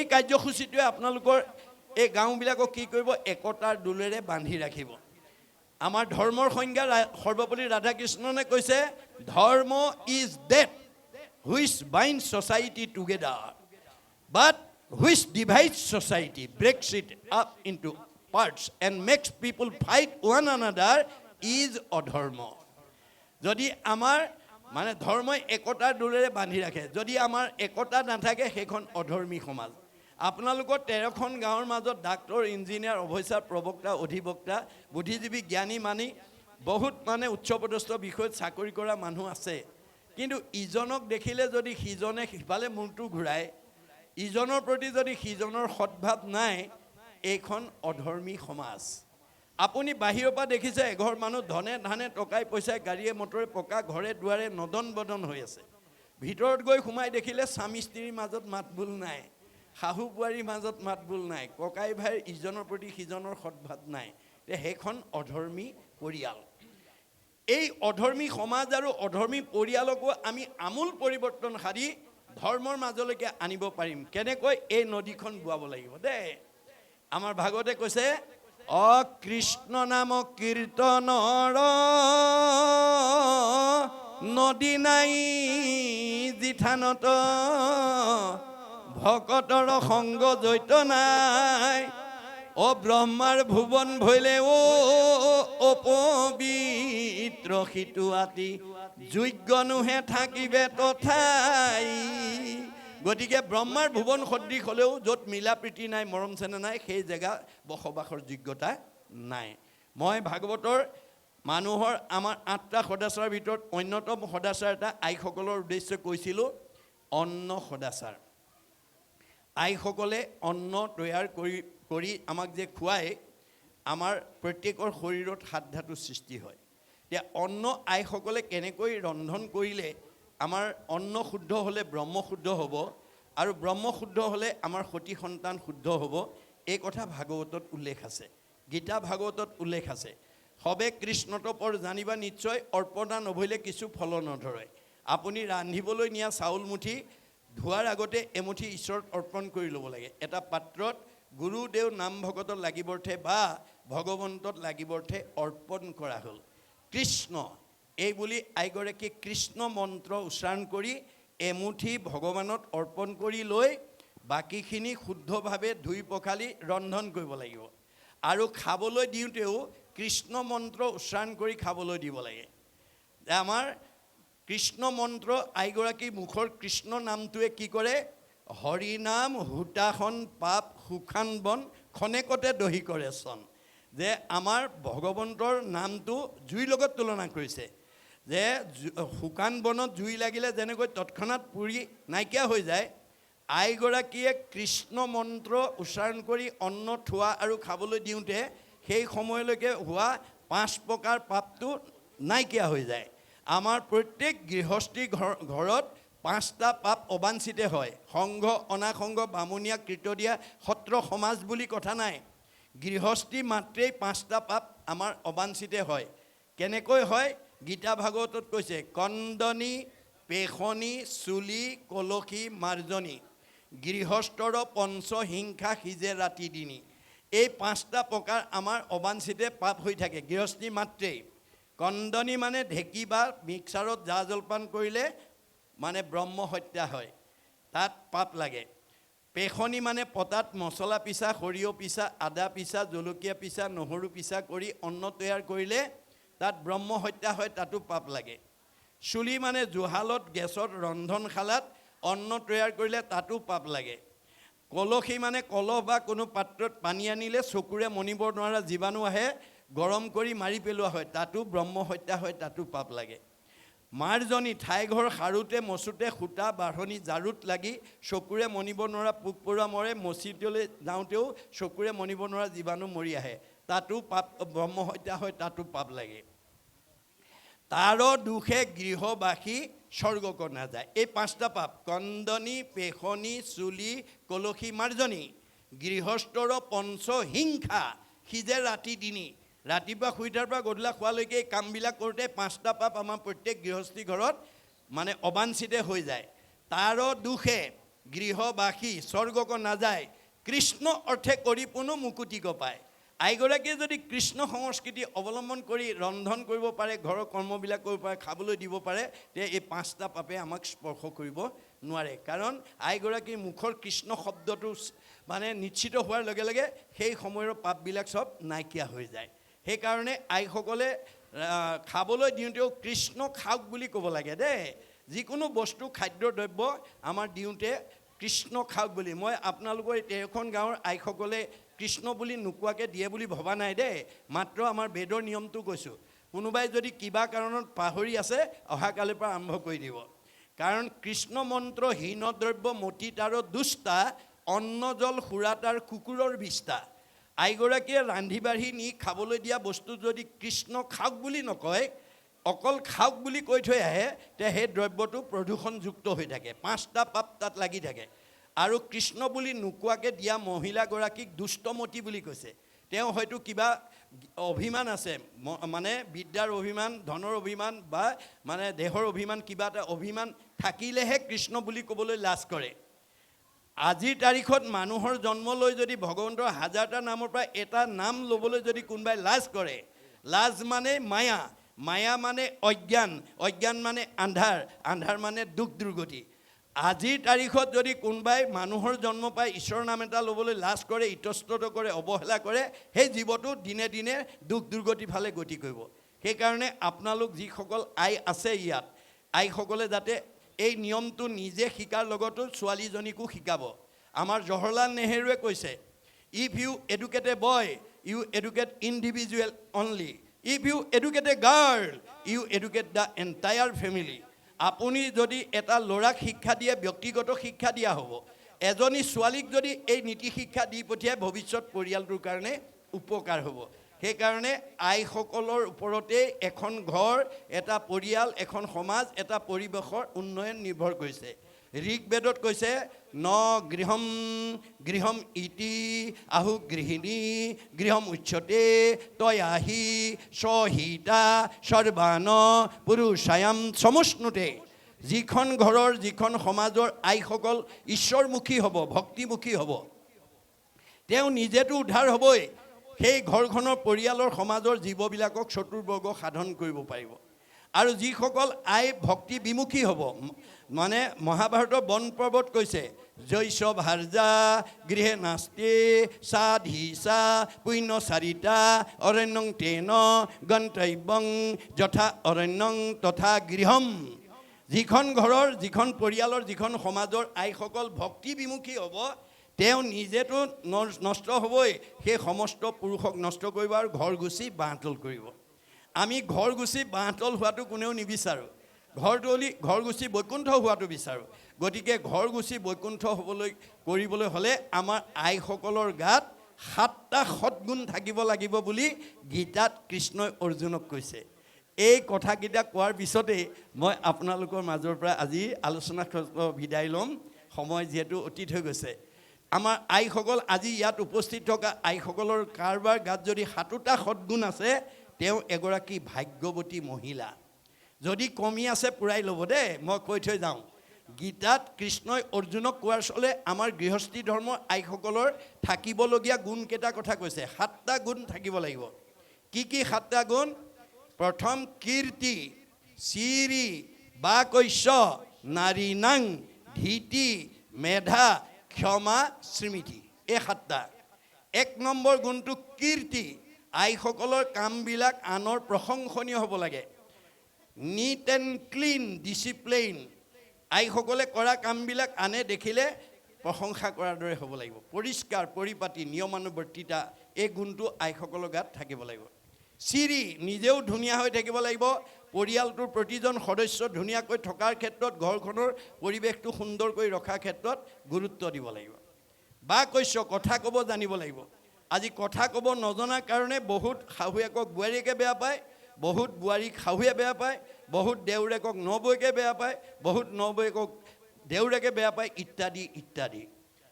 এই কাৰ্যসূচীটোৱে আপোনালোকৰ এই গাঁওবিলাকক কি কৰিব একতাৰ দোলেৰে বান্ধি ৰাখিব আমাৰ ধৰ্মৰ সংজ্ঞা সৰ্বপল্লী ৰাধাকৃষ্ণনে কৈছে dharma is that which bind society together but which divides society breaks it up into parts and makes people fight one another is adharma যদি আমাৰ মানে ধৰ্মই একতাৰ দোলেৰে বান্ধি ৰাখে যদি আমাৰ একতা নাথাকে সেইখন অধৰ্মী সমাজ আপোনালোকৰ 13খন গাঁৱৰ মাজত ডাক্তৰ ইঞ্জিনিয়াৰ অফিচাৰ প্ৰবক্তা অধিবক্তা বুদ্ধিজীৱী জ্ঞানী মানি বহুত মানে উচ্চপদস্থ বিষয়ত চাকৰি কৰা মানুহ আছে কিন্তু ইজনক দেখিলে যদি সিজনে সিফালে মূৰটো ঘূৰাই ইজনৰ প্ৰতি যদি সিজনৰ সদ্ভাৱ নাই এইখন অধৰ্মী সমাজ আপুনি বাহিৰৰ পৰা দেখিছে এঘৰ মানুহ ধনে ধানে টকাই পইচাই গাড়ীয়ে মটৰে পকা ঘৰে দুৱাৰে নদন বদন হৈ আছে ভিতৰত গৈ সোমাই দেখিলে স্বামী স্ত্ৰীৰ মাজত মাতবোল নাই শাহু বোৱাৰীৰ মাজত মাতবোল নাই ককাই ভাইৰ ইজনৰ প্ৰতি সিজনৰ সদ্ভাৱ নাই সেইখন অধৰ্মী পৰিয়াল এই অধৰ্মী সমাজ আৰু অধৰ্মী পৰিয়ালকো আমি আমূল পৰিৱৰ্তন সাধি ধৰ্মৰ মাজলৈকে আনিব পাৰিম কেনেকৈ এই নদীখন বোৱাব লাগিব দেই আমাৰ ভাগৱতে কৈছে অকৃষ্ণ নাম কীৰ্তনৰ নদী নাই জিথানত ভকতৰ সংগ জৈত নাই ও ব্ৰহ্মাৰ ভুৱন ভৈলে অপবিত্ৰ সিটো আতি যোগ্যনুহে থাকিবে তথাই গতিকে ব্ৰহ্মাৰ ভুৱন সদৃশ হ'লেও য'ত মিলা প্ৰীতি নাই মৰম চেনেহ নাই সেই জেগা বসবাসৰ যোগ্যতা নাই মই ভাগৱতৰ মানুহৰ আমাৰ 8টা সদাচাৰৰ ভিতৰত অন্যতম সদাচাৰ এটা আইসকলৰ উদ্দেশ্যে কৈছিলোঁ অন্ন সদাচাৰ আইসকলে অন্ন তৈয়াৰ কৰি আমাক যে খুৱায় আমাৰ প্ৰত্যেকৰ শৰীৰত 7 ধাতু সৃষ্টি হয় এতিয়া অন্ন আইসকলে কেনেকৈ ৰন্ধন কৰিলে আমাৰ অন্ন শুদ্ধ হ'লে ব্ৰহ্ম শুদ্ধ হ'ব আৰু ব্ৰহ্ম শুদ্ধ হ'লে আমাৰ সতি সন্তান শুদ্ধ হ'ব এই কথা ভাগৱতত উল্লেখ আছে গীতা ভাগৱতত উল্লেখ আছে সবে কৃষ্ণতপৰ জানিবা নিশ্চয় অৰ্পণা নভৈলে কিছু ফল নধৰে আপুনি ৰান্ধিবলৈ নিয়া চাউল মুঠি ধোৱাৰ আগতে এমুঠি ঈশ্বৰত অৰ্পণ কৰি ল'ব লাগে এটা পাত্ৰত গুৰুদেৱ নাম ভগতত লাগিবৰ্থে বা ভগৱন্তত লাগিবৰ্থে অৰ্পণ কৰা হ'ল কৃষ্ণ এই বুলি আইগৰাকী কৃষ্ণ মন্ত্ৰ উচ্চাৰণ কৰি এমুঠি ভগৱানত অৰ্পণ কৰি লৈ বাকীখিনি শুদ্ধভাৱে ধুই পখালি ৰন্ধন কৰিব লাগিব আৰু খাবলৈ দিওঁতেও কৃষ্ণ মন্ত্ৰ উচ্চাৰণ কৰি খাবলৈ দিব লাগে আমাৰ কৃষ্ণ মন্ত্ৰ আইগৰাকী মুখৰ কৃষ্ণ নামটোৱে কি কৰে হৰি নাম হুতাখন পাপ সুখান বন খনেকতে দহি কৰে চন যে আমাৰ ভগৱন্তৰ নামটো জুইৰ লগত তুলনা কৰিছে যে শুকান বনত জুই লাগিলে যেনেকৈ তৎক্ষণাৎ পুৰি নাইকিয়া হৈ যায় আইগৰাকীয়ে কৃষ্ণ মন্ত্ৰ উচ্চাৰণ কৰি অন্ন থোৱা আৰু খাবলৈ দিওঁতে সেই সময়লৈকে হোৱা 5 প্ৰকাৰ পাপটো নাইকিয়া হৈ যায় আমাৰ প্ৰত্যেক গৃহস্থী ঘৰত 5টা পাপ অবাঞ্ছিত হয় সংঘ অনাসংঘ বামুণীয়া কীৰ্তনীয়া সত্ৰ সমাজ বুলি কথা নাই গৃহস্থী মাত্ৰেই 5টা পাপ আমাৰ অবাঞ্ছিত হয় কেনেকৈ হয় গীতা ভাগৱতত কৈছে কন্দনী পেখনি চুলি কলসী মাৰ্জনী গৃহস্থৰ পঞ্চ হিংসা সিজে ৰাতি দিনী এই 5টা প্ৰকাৰ আমাৰ অবাঞ্ছিত পাপ হৈ থাকে গৃহস্থী মাত্ৰেই কন্দনী মানে ঢেঁকী বা মিক্সাৰত জা জলপান কৰিলে মানে ব্ৰহ্ম হত্যা হয় তাত পাপ লাগে পেখনি মানে পতাত মছলা পিছা সৰিয়হ পিছা আদা পিছা জলকীয়া পিছা নহৰু পিছা কৰি অন্ন তৈয়াৰ কৰিলে তাত ব্ৰহ্ম হত্যা হয় তাতো পাপ লাগে চুলি মানে জুহালত গেছত ৰন্ধনশালাত অন্ন তৈয়াৰ কৰিলে তাতো পাপ লাগে কলসী মানে কলহ বা কোনো পাত্ৰত পানী আনিলে চকুৰে মনিব নোৱাৰা জীৱাণু আহে গৰম কৰি মাৰি পেলোৱা হয় তাতো ব্ৰহ্ম হত্যা হয় তাতো পাপ লাগে মাৰ্জনী ঠাইঘৰ সাৰোতে মচোতে সূতা বাঢ়নি জাৰুত লাগি চকুৰে মনিব নোৱাৰা পোক পৰুৱা মৰে মচিবলৈ যাওঁতেও চকুৰে মনিব নোৱাৰা জীৱাণু মৰি আহে তাতো পাপ ব্ৰহ্ম হত্যা হয় তাতো পাপ লাগে তাৰ দুখে গৃহবাসী স্বৰ্গক নাযায় এই 5টা পাপ কন্দনী পেখনি চুলি কলসী মাৰ্জনী গৃহস্থৰ পঞ্চ হিংসা সিজে ৰাতি দিনী ৰাতিপুৱা শুই উঠাৰ পৰা গধূলা খোৱালৈকে এই কামবিলাক কৰোঁতে 5টা পাপ আমাৰ প্ৰত্যেক গৃহস্থী ঘৰত মানে অবাঞ্ছিত হৈ যায় তাৰ দুখে গৃহবাসী স্বৰ্গক নাযায় কৃষ্ণ অৰ্থে কৰি পুনো মুকুতিক পায় আইগৰাকীয়ে যদি কৃষ্ণ সংস্কৃতি অৱলম্বন কৰি ৰন্ধন কৰিব পাৰে ঘৰৰ কৰ্মবিলাক কৰিব পাৰে খাবলৈ দিব পাৰে তে এই পাঁচটা পাপে আমাক স্পৰ্শ কৰিব নোৱাৰে কাৰণ আইগৰাকীৰ মুখৰ কৃষ্ণ শব্দটো মানে নিশ্চিত হোৱাৰ লগে লগে সেই সময়ৰ পাপবিলাক সব নাইকিয়া হৈ যায় সেইকাৰণে আইসকলে খাবলৈ দিওঁতেও কৃষ্ণ খাওক বুলি ক'ব লাগে দেই যিকোনো বস্তু খাদ্য দ্ৰব্য আমাৰ দিওঁতে কৃষ্ণ খাওক বুলি মই আপোনালোকৰ এখন গাঁৱৰ আইসকলে কৃষ্ণ বুলি নোকোৱাকৈ দিয়ে বুলি ভবা নাই দেই মাত্ৰ আমাৰ বেদৰ নিয়মটো কৈছোঁ কোনোবাই যদি কিবা কাৰণত পাহৰি আছে অহাকালিৰ পৰা আৰম্ভ কৰি দিব কাৰণ কৃষ্ণ মন্ত্ৰ হীন দ্ৰব্য মতি তাৰ দুষ্টা অন্ন জল সুৰা তাৰ কুকুৰৰ বিষ্টা আইগৰাকীয়ে ৰান্ধি বাঢ়ি নি খাবলৈ দিয়া বস্তু যদি কৃষ্ণ খাওক বুলি নকয় অকল খাওক বুলি কৈ থৈ আহে তে সেই দ্ৰব্যটো প্ৰদূষণযুক্ত হৈ থাকে পাঁচটা পাপ তাত লাগি থাকে আৰু কৃষ্ণ বুলি নোকোৱাকৈ দিয়া মহিলাগৰাকীক দুষ্টমতী বুলি কৈছে তেওঁ হয়তো কিবা অভিমান আছে মানে বিদ্যাৰ অভিমান ধনৰ অভিমান বা মানে দেহৰ অভিমান কিবা এটা অভিমান থাকিলেহে কৃষ্ণ বুলি ক'বলৈ লাজ কৰে আজিৰ তাৰিখত মানুহৰ জন্ম লৈ যদি ভগৱন্তৰ হাজাৰটা নামৰ পৰা এটা নাম ল'বলৈ যদি কোনোবাই লাজ কৰে লাজ মানে মায়া মায়া মানে অজ্ঞান অজ্ঞান মানে আন্ধাৰ আন্ধাৰ মানে দুখ দুৰ্গতি আজিৰ তাৰিখত যদি কোনোবাই মানুহৰ জন্ম পাই ঈশ্বৰৰ নাম এটা ল'বলৈ লাজ কৰে ইতস্তত কৰে অৱহেলা কৰে সেই জীৱটো দিনে দিনে দুখ দুৰ্গতি ফালে গতি কৰিব সেইকাৰণে আপোনালোক যিসকল আই আছে ইয়াত আইসকলে যাতে এই নিয়মটো নিজে শিকাৰ লগতো ছোৱালীজনীকো শিকাব আমাৰ জৱাহৰলাল নেহৰুৱে কৈছে if you educate a boy you educate individual only if you educate a girl you educate the entire family আপুনি যদি এটা ল'ৰাক শিক্ষা দিয়ে ব্যক্তিগত শিক্ষা দিয়া হ'ব এজনী ছোৱালীক যদি এই নীতি শিক্ষা দি পঠিয়াই ভৱিষ্যত পৰিয়ালটোৰ কাৰণে উপকাৰ হ'ব সেইকাৰণে আইসকলৰ ওপৰতে এখন ঘৰ এটা পৰিয়াল এখন সমাজ এটা পৰিৱেশৰ উন্নয়ন নিৰ্ভৰ কৰিছে ঋকবেদত কৈছে ন গৃহম গৃহম ইতি আহু গৃহিণী গৃহম উচ্যতে তয়াহি সহিতা সৰ্বান পুৰুষায়াম সমষ্ণুতে যিখন ঘৰৰ যিখন সমাজৰ আইসকল ঈশ্বৰমুখী হ'ব ভক্তিমুখী হ'ব তেওঁ নিজেতো উদ্ধাৰ হ'বই সেই ঘৰখনৰ পৰিয়ালৰ সমাজৰ জীৱবিলাকক চতুৰ্বৰ্গ সাধন কৰিব পাৰিব আৰু যিসকল আই ভক্তি বিমুখী হ'ব মানে মহাভাৰতৰ বন পৰ্বত কৈছে জৈশ ভাৰ্যা গৃহে নাস্তে সাধিসা পুণ্য চাৰিতা অৰণ্যং তেন গন্তব্যং যথা অৰণ্যং তথা গৃহম যিখন ঘৰৰ যিখন পৰিয়ালৰ যিখন সমাজৰ আইসকল ভক্তি বিমুখী হ'ব তেওঁ নিজেতো নষ্ট হ'বই সেই সমস্ত পুৰুষক নষ্ট কৰিব আৰু ঘৰ গুচি বাঁহতল কৰিব আমি ঘৰ গুচি বাঁহতল হোৱাটো কোনেও নিবিচাৰোঁ ঘৰ গুচি বৈকুণ্ঠ হোৱাটো বিচাৰোঁ গতিকে ঘৰ গুচি বৈকুণ্ঠ কৰিবলৈ হ'লে আমাৰ আইসকলৰ গাত 7টা সৎগুণ থাকিব লাগিব বুলি গীতাত কৃষ্ণই অৰ্জুনক কৈছে এই কথাকেইটা কোৱাৰ পিছতেই মই আপোনালোকৰ মাজৰ পৰা আজি আলোচনা বিদায় ল'ম সময় যিহেতু অতীত হৈ গৈছে আমাৰ আইসকল আজি ইয়াত উপস্থিত থকা আইসকলৰ কাৰোবাৰ গাত যদি 7টা সৎগুণ আছে তেওঁ এগৰাকী ভাগ্যৱতী মহিলা যদি কমি আছে পুৰাই ল'ব দেই মই কৈ থৈ যাওঁ গীতাত কৃষ্ণই অৰ্জুনক কোৱাৰ চলে আমাৰ গৃহস্থী ধৰ্মৰ আইসকলৰ থাকিবলগীয়া গুণকেইটা কথা কৈছে 7টা গুণ থাকিব লাগিব কি 7টা গুণ প্ৰথম কীৰ্তি চিৰি বাকৈশ্য নাৰীনাং ধীতি মেধা ক্ষমা স্মৃতি এই 7টা 1 নম্বৰ গুণটো কীৰ্তি আইসকলৰ কামবিলাক আনৰ প্ৰশংসনীয় হ'ব লাগে নিট এণ্ড ক্লিন ডিচিপ্লিন আইসকলে কৰা কামবিলাক আনে দেখিলে প্ৰশংসা কৰাৰ দৰে হ'ব লাগিব পৰিষ্কাৰ পৰিপাটি নিয়মানুৱৰ্তিতা এই গুণটো আইসকলৰ গাত থাকিব লাগিব চিৰি নিজেও ধুনীয়া হৈ থাকিব লাগিব পৰিয়ালটোৰ প্ৰতিজন সদস্য ধুনীয়াকৈ থকাৰ ক্ষেত্ৰত ঘৰখনৰ পৰিৱেশটো সুন্দৰ কৰি ৰখাৰ ক্ষেত্ৰত গুৰুত্ব দিব লাগিব বাকৈশ্য কথা ক'ব জানিব লাগিব আজি কথা ক'ব নজনাৰ কাৰণে বহুত শাহুৱেকক বোৱাৰীয়েকে বেয়া পায় বহুত বোৱাৰীক শাহুৱে বেয়া পায় বহুত দেউৰেকক নবৌকে বেয়া পায় বহুত নবৌয়েকক দেউৰেকে বেয়া পায় ইত্যাদি ইত্যাদি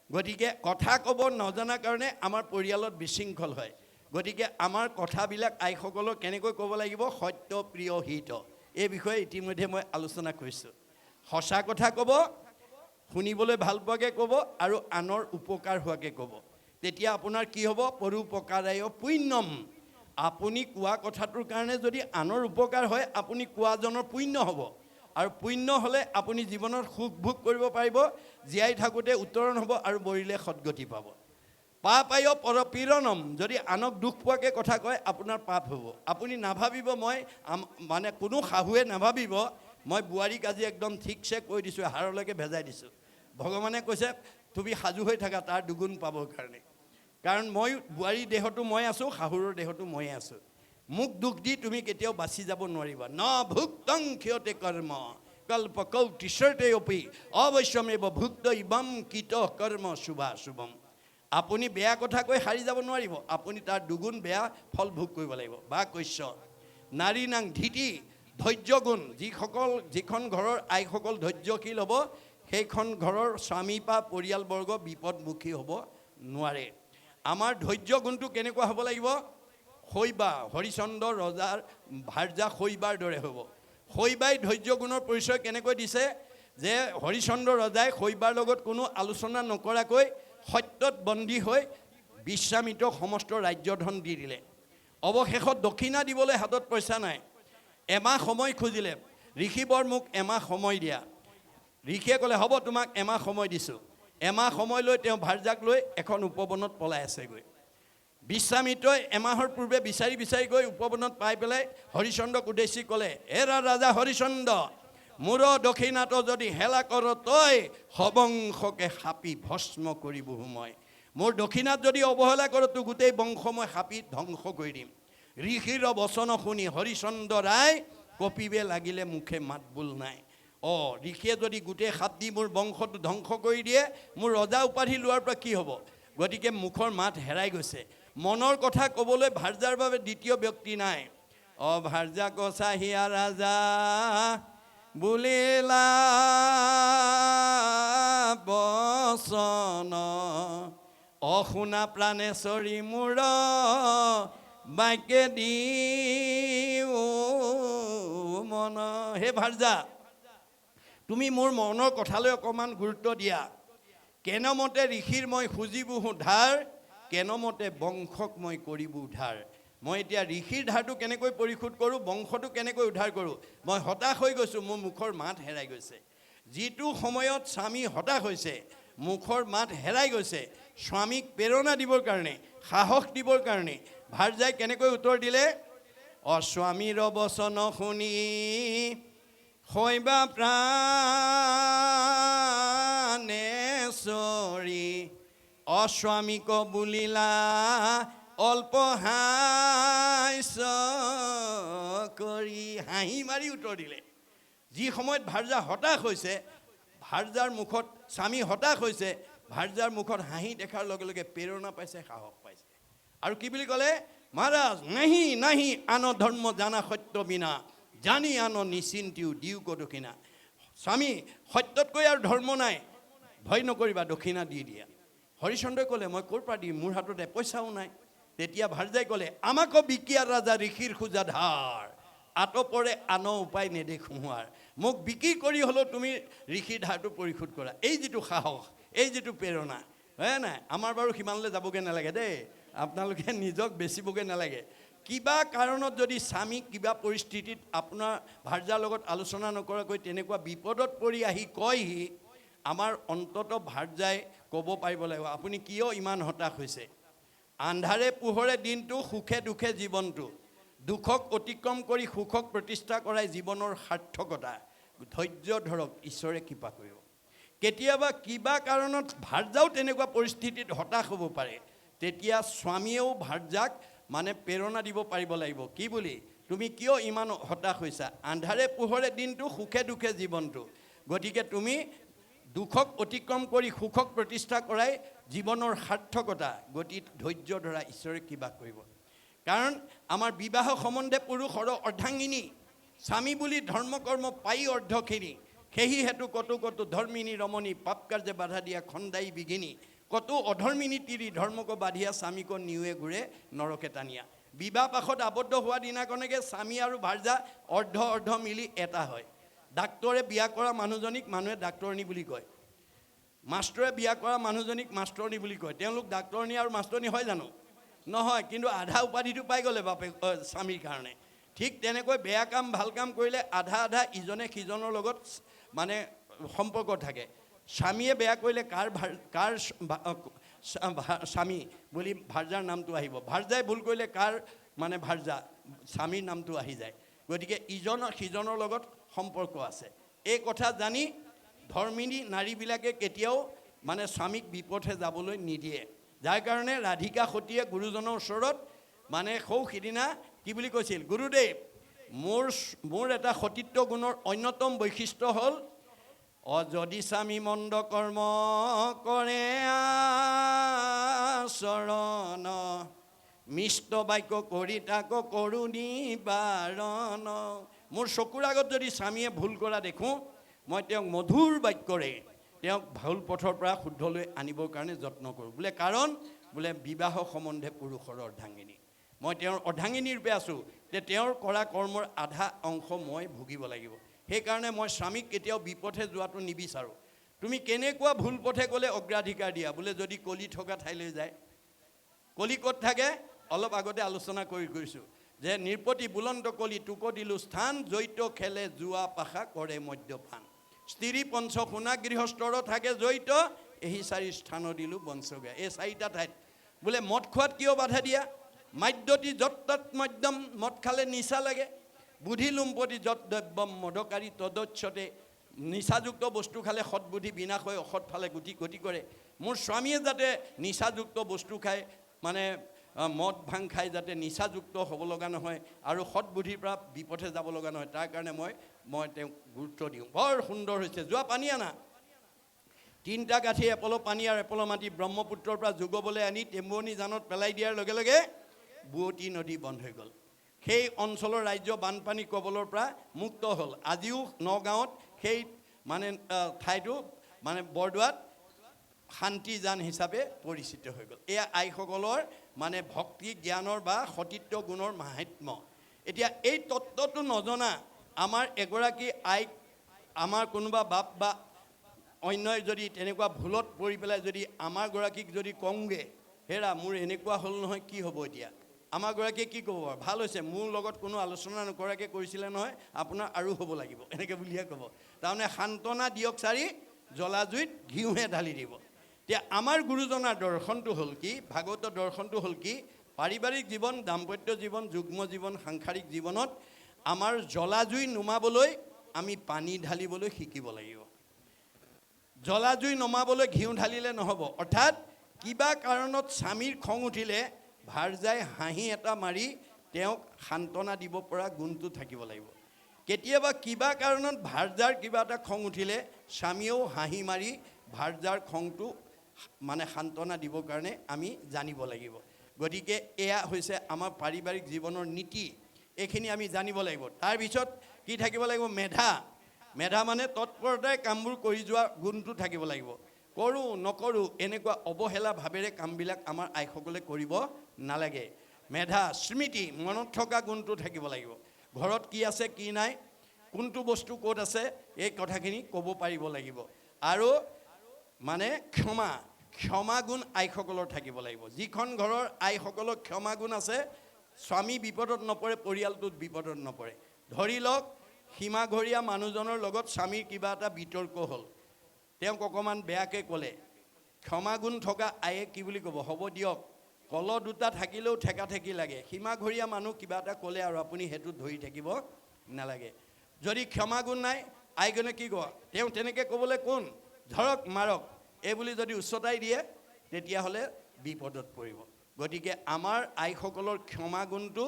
গতিকে কথা ক'ব নজনাৰ কাৰণে আমাৰ পৰিয়ালত বিশৃংখল হয় গতিকে আমাৰ কথাবিলাক আইসকলক কেনেকৈ ক'ব লাগিব সত্য প্ৰিয় হিত এই বিষয়ে ইতিমধ্যে মই আলোচনা কৰিছোঁ সঁচা কথা ক'ব শুনিবলৈ ভাল পোৱাকৈ ক'ব আৰু আনৰ উপকাৰ হোৱাকৈ ক'ব। তেতিয়া আপোনাৰ কি হ'ব? পৰোপকাৰায় পুণ্যম। আপুনি কোৱা কথাটোৰ কাৰণে যদি আনৰ উপকাৰ হয়, আপুনি কোৱাজনৰ পুণ্য হ'ব। আৰু পুণ্য হ'লে আপুনি জীৱনত সুখ ভোগ কৰিব পাৰিব, জীয়াই থাকোঁতে উত্তৰণ হ'ব আৰু মৰিলে সদ্গতি পাব। পাপায় পৰপীড়নম। যদি আনক দুখ পোৱাকৈ কথা কয়, আপোনাৰ পাপ হ'ব। আপুনি নাভাবিব, মই মানে কোনো শাহুৱে নাভাবিব মই বোৱাৰীক আজি একদম ঠিকছে কৈ দিছোঁ, হাড়লৈকে ভেজাই দিছোঁ। ভগৱানে কৈছে তুমি সাজু হৈ থাকা তাৰ দুগুণ পাবৰ কাৰণে। কাৰণ মই বোৱাৰীৰ দেহতো মই আছোঁ, শাহুৰৰ দেহতো ময়ে আছোঁ। মোক দুখ দি তুমি কেতিয়াও বাচি যাব নোৱাৰিবা। ন ভুক্তং ক্ষয়তে কৰ্ম কল্পকৌটিশৰ্তে অপি অৱশ্যমেব ভুক্ত ইবম কৃত কৰ্ম শুভাশুভম। আপুনি বেয়া কথা কৈ সাৰি যাব নোৱাৰিব, আপুনি তাৰ দুগুণ বেয়া ফল ভোগ কৰিব লাগিব। বা কৈছ নাৰী নাং ধীতি ধৈৰ্য গুণ। যিখন ঘৰৰ আইসকল ধৈৰ্যশীল হ'ব, সেইখন ঘৰৰ স্বামী বা পৰিয়ালবৰ্গ বিপদমুখী হ'ব নোৱাৰে। আমাৰ ধৈৰ্য গুণটো কেনেকুৱা হ'ব লাগিব? শৈবা, হৰিচন্দ্ৰ ৰজাৰ ভাৰ্যা শৈবাৰ দৰে হ'ব। শৈবাই ধৈৰ্য গুণৰ পৰিচয় কেনেকৈ দিছে? যে হৰিচন্দ্ৰ ৰজাই শৈবাৰ লগত কোনো আলোচনা নকৰাকৈ সত্যত বন্দী হৈ বিশ্বামিত্ৰক সমস্ত ৰাজ্যধন দি দিলে। অৱশেষত দক্ষিণা দিবলৈ হাতত পইচা নাই। এমাহ সময় খুজিলে, ঋষিবৰ মোক এমাহ সময় দিয়া। ঋষিয়ে ক'লে হ'ব তোমাক এমাহ সময় দিছোঁ। এমাহ সময় লৈ তেওঁ ভাৰ্যাক লৈ এখন উপবনত পলাই আছেগৈ। বিশ্বামিত্ৰই এমাহৰ পূৰ্বে বিচাৰি বিচাৰি গৈ উপবনত পাই পেলাই হৰিচন্দ্ৰক উদ্দেশ্যি ক'লে, এৰা ৰাজা হৰিচন্দ্ৰ, মোৰ দক্ষিণাটো যদি হেলা কৰ তই, সবংশকে সাপি ভস্ম কৰি বহু মই। মোৰ দক্ষিণাত যদি অৱহেলা কৰ তো গোটেই বংশ মই সাপি ধ্বংস কৰি দিম। ঋষিৰ বচন শুনি হৰিচন্দ্ৰ ৰায় কপিবে লাগিলে মুখে মাত বোল নাই। ঋষিয়ে যদি গোটেই সাপ দি মোৰ বংশটো ধ্বংস কৰি দিয়ে, মোৰ ৰজা উপাধি লোৱাৰ পৰা কি হ'ব? গতিকে মুখৰ মাত হেৰাই গৈছে। মনৰ কথা ক'বলৈ ভাৰ্যাৰ বাবে দ্বিতীয় ব্যক্তি নাই। ভাৰ্যা কছাহিয়া ৰাজা বুলিলা বচন, অশুনা প্ৰাণেশ্বৰী মূৰ বাক্যে দিও মন। হে ভাৰ্যা, তুমি মোৰ মনৰ কথালৈ অকণমান গুৰুত্ব দিয়া। কেনমতে ঋষিৰ মই খুজিবো ধাৰ, কেনমতে বংশক মই কৰিবো উদ্ধাৰ। মই এতিয়া ঋষিৰ ধাৰটো কেনেকৈ পৰিশোধ কৰোঁ, বংশটো কেনেকৈ উদ্ধাৰ কৰোঁ, মই হতাশ হৈ গৈছোঁ। মোৰ মুখৰ মাত হেৰাই গৈছে। যিটো সময়ত স্বামী হতাশ হৈছে, মুখৰ মাত হেৰাই গৈছে, স্বামীক প্ৰেৰণা দিবৰ কাৰণে, সাহস দিবৰ কাৰণে ভাৰ্যাই কেনেকৈ উত্তৰ দিলে? স্বামীৰ বচন শুনি শৈবা প্ৰাণেশ্বৰী, অস্বামীক বুলিলা অল্প হাস্য কৰি। হাঁহি মাৰি উত্তৰ দিলে। যি সময়ত ভাৰ্যা হতাশ হৈছে, ভাৰ্যাৰ মুখত স্বামী হতাশ হৈছে, ভাৰ্যাৰ মুখত হাঁহি দেখাৰ লগে লগে প্ৰেৰণা পাইছে, সাহস পাইছে। আৰু কি বুলি ক'লে? মহাৰাজ নাহি নাহি আন ধৰ্ম জানা সত্য বিনা, জানি আন নিচিন্তিও দিও ক দক্ষিণা। স্বামী, সত্যতকৈ আৰু ধৰ্ম নাই, ভয় নকৰিবা, দক্ষিণা দি দিয়া। হৰিচন্দ্ৰই ক'লে মই ক'ৰ পৰা দিম, মোৰ হাততে পইচাও নাই। তেতিয়া ভাৰ্যাই ক'লে, আমাকো বিকিয়া ৰাজা ঋষিৰ খোজা ধাৰ, আতপৰে আন উপায় নেদেখোঁহাৰ। মোক বিক্ৰী কৰি হ'লেও তুমি ঋষিৰ ধাৰটো পৰিশোধ কৰা। এই যিটো সাহস, এই যিটো প্ৰেৰণা, হয় নাই? আমাৰ বাৰু সিমানলৈ যাবগৈ নালাগে দেই, আপোনালোকে নিজক বেচিবগৈ নালাগে। কিবা কাৰণত যদি স্বামীক কিবা পৰিস্থিতিত আপোনাৰ ভাৰ্যাৰ লগত আলোচনা নকৰাকৈ তেনেকুৱা বিপদত পৰি আহি কয়হি, আমাৰ অন্তত ভাৰ্যাই ক'ব পাৰিব লাগিব, আপুনি কিয় ইমান হতাশ হৈছে? আন্ধাৰে পোহৰে দিনটো, সুখে দুখে জীৱনটো, দুখক অতিক্ৰম কৰি সুখক প্ৰতিষ্ঠা কৰাই জীৱনৰ সাৰ্থকতা। ধৈৰ্য ধৰক, ঈশ্বৰে কৃপা কৰিব। কেতিয়াবা কিবা কাৰণত ভাৰ্যাও তেনেকুৱা পৰিস্থিতিত হতাশ হ'ব পাৰে। তেতিয়া স্বামীয়েও ভাৰ্যাক মানে প্ৰেৰণা দিব পাৰিব লাগিব। কি বুলি? তুমি কিয় ইমান হতাশ হৈছা? আন্ধাৰে পোহৰে দিনটো, সুখে দুখে জীৱনটো। গতিকে তুমি দুখক অতিক্ৰম কৰি সুখক প্ৰতিষ্ঠা কৰাই জীৱনৰ সাৰ্থকতা। গতিকে ধৈৰ্য ধৰা, ঈশ্বৰে কিবা কৰিব। কাৰণ আমাৰ বিবাহ সম্বন্ধে পুৰুষৰ অৰ্ধাংগিনী, স্বামী বুলি ধৰ্ম কৰ্ম পাই অৰ্ধখিনি, সেহি হেতু কতো কতো ধৰ্মিনী ৰমণী, পাপ কাৰ্যে বাধা দিয়া খন্দাই বিঘিনী, কতো অধৰ্মিনী তিৰি ধৰ্মক বাধিয়া, স্বামীক নিউৱে ঘূৰে নৰকে টানিয়া। বিবাহ পাশত আবদ্ধ হোৱা দিনাখনকে স্বামী আৰু ভাৰ্যা অৰ্ধ মিলি এটা হয়। ডাক্তৰে বিয়া কৰা মানুহজনীক মানুহে ডাক্তৰণী বুলি কয়। মাষ্টৰে বিয়া কৰা মানুহজনীক মাষ্টৰণী বুলি কয়। তেওঁলোক ডাক্তৰণী আৰু মাষ্টৰণী হয় জানো? নহয়, কিন্তু আধা উপাধিটো পাই গ'লে বাপেক স্বামীৰ কাৰণে। ঠিক তেনেকৈ বেয়া কাম ভাল কাম কৰিলে আধা আধা ইজনে সিজনৰ লগত মানে সম্পৰ্ক থাকে। স্বামীয়ে বেয়া কৰিলে কাৰ স্বামী বুলি ভাৰ্যাৰ নামটো আহিব, ভাৰ্যাই ভুল কৰিলে কাৰ মানে ভাৰ্যা স্বামীৰ নামটো আহি যায়। গতিকে ইজনৰ সিজনৰ লগত সম্পৰ্ক আছে। এই কথা জানি ধৰ্মিনী নাৰীবিলাকে কেতিয়াও মানে স্বামীক বিপথে যাবলৈ নিদিয়ে। যাৰ কাৰণে ৰাধিকা সতীয়ে গুৰুজনৰ ওচৰত মানে সিদিনা কি বুলি কৈছিল, গুৰুদেৱ মোৰ এটা সতীত্ব গুণৰ অন্যতম বৈশিষ্ট্য হ'ল যদি স্বামী মন্দ কৰ্ম কৰে আচৰণ, মিষ্ট বাক্য কৰি তাক কৰোঁ নিবাৰণ। মোৰ চকুৰ আগত যদি স্বামীয়ে ভুল কৰা দেখোঁ, মই তেওঁক মধুৰ বাক্যৰে তেওঁক ভুল পথৰ পৰা শুদ্ধলৈ আনিবৰ কাৰণে যত্ন কৰোঁ। বোলে কাৰণ বোলে বিবাহ সম্বন্ধে পুৰুষৰ অৰ্ধাংগিনী, মই তেওঁৰ অৰ্ধাংগিনী ৰূপে আছোঁ, যে তেওঁৰ কৰা কৰ্মৰ আধা অংশ মই ভুগিব লাগিব। সেইকাৰণে মই স্বামীক কেতিয়াও বিপথে যোৱাটো নিবিচাৰোঁ। তুমি কেনেকুৱা ভুল পথে গ'লে অগ্ৰাধিকাৰ দিয়া? বোলে যদি কলি থকা ঠাইলৈ যায়। কলি ক'ত থাকে? অলপ আগতে আলোচনা কৰিছোঁ যে নিৰ্পতি বুলন্ত কলি তোক দিলোঁ স্থান, জৈত খেলে জুৱা পাশা কৰে মদ্যপান। স্ত্ৰী পঞ্চ সোণা গৃহস্থৰ থাকে জৈত, এই চাৰি স্থান দিলোঁ বঞ্চগা। এই চাৰিটা ঠাইত বোলে মদ খোৱাত কিয় বাধা দিয়া? মাদ্যতি যত তৎ মদ্যম, মদ খালে নিচা লাগে। বুদ্ধি লুম্পতি যত দ্ৰব্যম মদকাৰী তদচ্ছতে, নিচাযুক্ত বস্তু খালে সৎবুদ্ধি বিনাশ হৈ অসৎ ফালে গতি কৰে। মোৰ স্বামীয়ে যাতে নিচাযুক্ত বস্তু খায়, মানে মদ ভাং খাই যাতে নিচাযুক্ত হ'ব লগা নহয় আৰু সৎবুদ্ধিৰ পৰা বিপথে যাব লগা নহয়, তাৰ কাৰণে মই তেওঁক গুৰুত্ব দিওঁ। বৰ সুন্দৰ হৈছে। যোৱা পানী আনা, 3টা গাঁঠি এপল পানী আৰু এপল মাটি ব্ৰহ্মপুত্ৰৰ পৰা যোগবলৈ আনি টেম্বুৱনী জানত পেলাই দিয়াৰ লগে লগে বুৱতী নদী বন্ধ হৈ গ'ল। সেই অঞ্চলৰ ৰাজ্য বানপানী কবলৰ পৰা মুক্ত হ'ল। আজিও নগাঁৱত সেই মানে ঠাইটো মানে বৰদোৱাত শান্তিজান হিচাপে পৰিচিত হৈ গ'ল। এয়া আইসকলৰ মানে ভক্তি জ্ঞানৰ বা সতীত্ব গুণৰ মাহাত্ম্য। এতিয়া এই তত্ত্বটো নজনা আমাৰ এগৰাকী আইক, আমাৰ কোনোবা বাপ বা অন্যই যদি তেনেকুৱা ভুলত পৰি পেলাই যদি আমাৰ গৰাকীক যদি কওঁগৈ, হেৰা মোৰ এনেকুৱা হ'ল নহয়, কি হ'ব এতিয়া? আমাৰ গৰাকীয়ে কি ক'ব? ভাল হৈছে, মোৰ লগত কোনো আলোচনা নকৰাকৈ কৰিছিলে নহয়, আপোনাৰ আৰু হ'ব লাগিব, এনেকৈ বুলিহে ক'ব। তাৰমানে সান্তনা দিয়ক চাৰি, জ্বলা জুইত ঘিউহে ঢালি দিব। এতিয়া আমাৰ গুৰুজনাৰ দৰ্শনটো হ'ল কি, ভাগৱতৰ দৰ্শনটো হ'ল কি, পাৰিবাৰিক জীৱন, দাম্পত্য জীৱন, যুগ্ম জীৱন, সাংসাৰিক জীৱনত আমাৰ জ্বলা জুই নুমাবলৈ আমি পানী ঢালিবলৈ শিকিব লাগিব। জ্বলা জুই নমাবলৈ ঘিউ ঢালিলে নহ'ব। অৰ্থাৎ কিবা কাৰণত স্বামীৰ খং উঠিলে ভাৰ্যাই হাঁহি এটা মাৰি তেওঁক সান্তনা দিব পৰা গুণটো থাকিব লাগিব। কেতিয়াবা কিবা কাৰণত ভাৰ্যাৰ কিবা এটা খং উঠিলে স্বামীয়েও হাঁহি মাৰি ভাৰ্যাৰ খংটো মানে সান্তনা দিবৰ কাৰণে আমি জানিব লাগিব। গতিকে এয়া হৈছে আমাৰ পাৰিবাৰিক জীৱনৰ নীতি। এইখিনি আমি জানিব লাগিব। তাৰপিছত কি থাকিব লাগিব? মেধা মানে তৎপৰতাই কামবোৰ কৰি যোৱা গুণটো থাকিব লাগিব। কৰোঁ নকৰোঁ এনেকুৱা অৱহেলা ভাৱেৰে কামবিলাক আমাৰ আইসকলে কৰিব নালাগে। মেধা, স্মৃতি, মনত থকা গুণটো থাকিব লাগিব। ঘৰত কি আছে কি নাই, কোনটো বস্তু ক'ত আছে, এই কথাখিনি ক'ব পাৰিব লাগিব। আৰু মানে ক্ষমা গুণ আইসকলৰ থাকিব লাগিব। যিখন ঘৰৰ আইসকলৰ ক্ষমা গুণ আছে, স্বামী বিপদত নপৰে, পৰিয়ালটোত বিপদত নপৰে। ধৰি লওক সীমাঘৰীয়া মানুহজনৰ লগত স্বামীৰ কিবা এটা বিতৰ্ক হ'ল, তেওঁক অকণমান বেয়াকৈ ক'লে, ক্ষমাগুণ থকা আয়ে কি বুলি ক'ব? হ'ব দিয়ক, কল দুটা থাকিলেও ঠেকাঠেকি লাগে। সীমাঘৰীয়া মানুহ কিবা এটা ক'লে আৰু আপুনি সেইটোত ধৰি থাকিব নালাগে। যদি ক্ষমাগুণ নাই, আইজনে কি ক'ব? তেওঁ তেনেকৈ ক'বলৈ কোন? ধৰক মাৰক, এই বুলি যদি উচ্চতাই দিয়ে, তেতিয়াহ'লে বিপদত পৰিব। গতিকে আমাৰ আইসকলৰ ক্ষমাগুণটো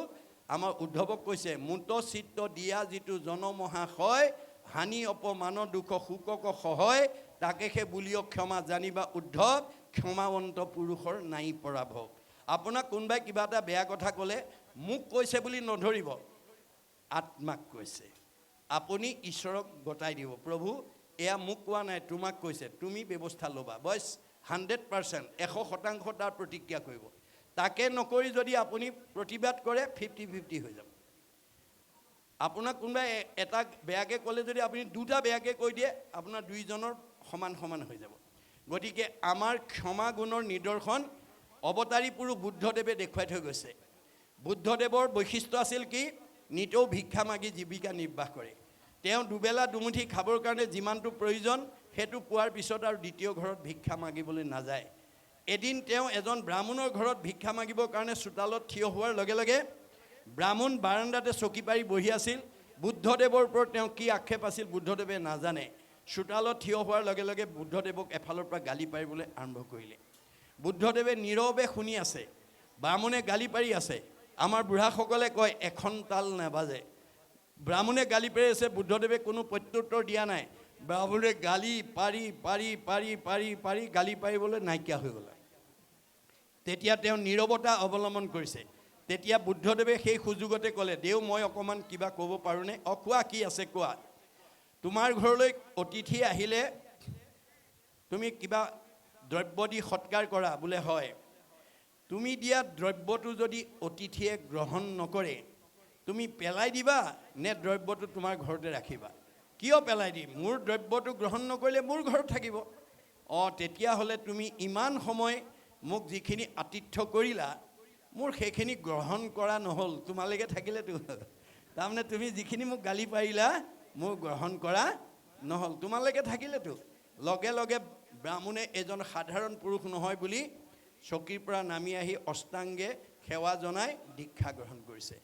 আমাৰ উদ্ধৱক কৈছে, মুত চিত্ত দিয়া যিটো জনমহাশয়, হানি অপমান দুখ শোকক সহয়, তাকে সে বুলিও ক্ষমা জানিবা উদ্ধৱ, ক্ষমাৱন্ত পুৰুষৰ নাই পৰাভৱ। আপোনাক কোনোবাই কিবা এটা বেয়া কথা ক'লে মোক কৈছে বুলি নধৰিব, আত্মাক কৈছে। আপুনি ঈশ্বৰক গতাই দিব, প্ৰভু এয়া মোক কোৱা নাই, তোমাক কৈছে, তুমি ব্যৱস্থা ল'বা। বয়স 100%, 100% তাৰ প্ৰতিক্ৰিয়া কৰিব। তাকে নকৰি যদি আপুনি প্ৰতিবাদ কৰে 50-50 হৈ যাব। আপোনাক কোনোবাই এটা বেয়াকৈ ক'লে যদি আপুনি দুটা বেয়াকৈ কৈ দিয়ে, আপোনাৰ দুইজনৰ সমান হৈ যাব। গতিকে আমাৰ ক্ষমা গুণৰ নিদৰ্শন অৱতাৰী পুৰুষ বুদ্ধদেৱে দেখুৱাই থৈ গৈছে। বুদ্ধদেৱৰ বৈশিষ্ট্য আছিল কি? নিতৌ ভিক্ষা মাগি জীৱিকা নিৰ্বাহ কৰে। তেওঁ দুবেলা দুমুঠি খাবৰ কাৰণে যিমানটো প্ৰয়োজন সেইটো পোৱাৰ পিছত আৰু দ্বিতীয় ঘৰত ভিক্ষা মাগিবলৈ নাযায়। এদিন তেওঁ এজন ব্ৰাহ্মণৰ ঘৰত ভিক্ষা মাগিবৰ কাৰণে চোতালত থিয় হোৱাৰ লগে লগে ব্ৰাহ্মণ বাৰাণ্ডাতে চকী পাৰি বহি আছিল। বুদ্ধদেৱৰ ওপৰত তেওঁ কি আক্ষেপ আছিল বুদ্ধদেৱে নাজানে। চোতালত থিয় হোৱাৰ লগে লগে বুদ্ধদেৱক এফালৰ পৰা গালি পাৰিবলৈ আৰম্ভ কৰিলে। বুদ্ধদেৱে নীৰৱে শুনি আছে। ব্ৰাহ্মণে গালি পাৰি আছে। আমাৰ বুঢ়াসকলে কয় এখন তাল নাবাজে। ব্ৰাহ্মণে গালি পাৰি আছে, বুদ্ধদেৱে কোনো প্ৰত্যুত্তৰ দিয়া নাই। ব্ৰাহ্মণে গালি পাৰি পাৰি পাৰি পাৰি পাৰি গালি পাৰিবলৈ নাইকিয়া হৈ গ'ল। তেতিয়া তেওঁ নীৰৱতা অৱলম্বন কৰিছে। তেতিয়া বুদ্ধদেৱে সেই সুযোগতে ক'লে, দেও মই অকণমান কিবা ক'ব পাৰোঁনে? কোৱা, কি আছে কোৱা। তোমাৰ ঘৰলৈ অতিথি আহিলে তুমি কিবা দ্ৰব্য দি সৎকাৰ কৰা বোলে হয়। তুমি দিয়া দ্ৰব্যটো যদি অতিথিয়ে গ্ৰহণ নকৰে তুমি পেলাই দিবা নে দ্ৰব্যটো তোমাৰ ঘৰতে ৰাখিবা? কিয় পেলাই দিম? মোৰ দ্ৰব্যটো গ্ৰহণ নকৰিলে মোৰ ঘৰত থাকিব। তেতিয়াহ'লে তুমি ইমান সময় মোক যিখিনি আতিথ্য কৰিলা মোৰ সেইখিনি গ্ৰহণ কৰা নহ'ল, তোমালোকে থাকিলেতো। তাৰমানে তুমি যিখিনি মোক গালি পাৰিলা মোৰ গ্ৰহণ কৰা নহ'ল, তোমালোকে থাকিলেতো। লগে লগে ব্ৰাহ্মণে এজন সাধাৰণ পুৰুষ নহয় বুলি চকীৰ পৰা নামি আহি অষ্টাংগে সেৱা জনাই দীক্ষা গ্ৰহণ কৰিছে।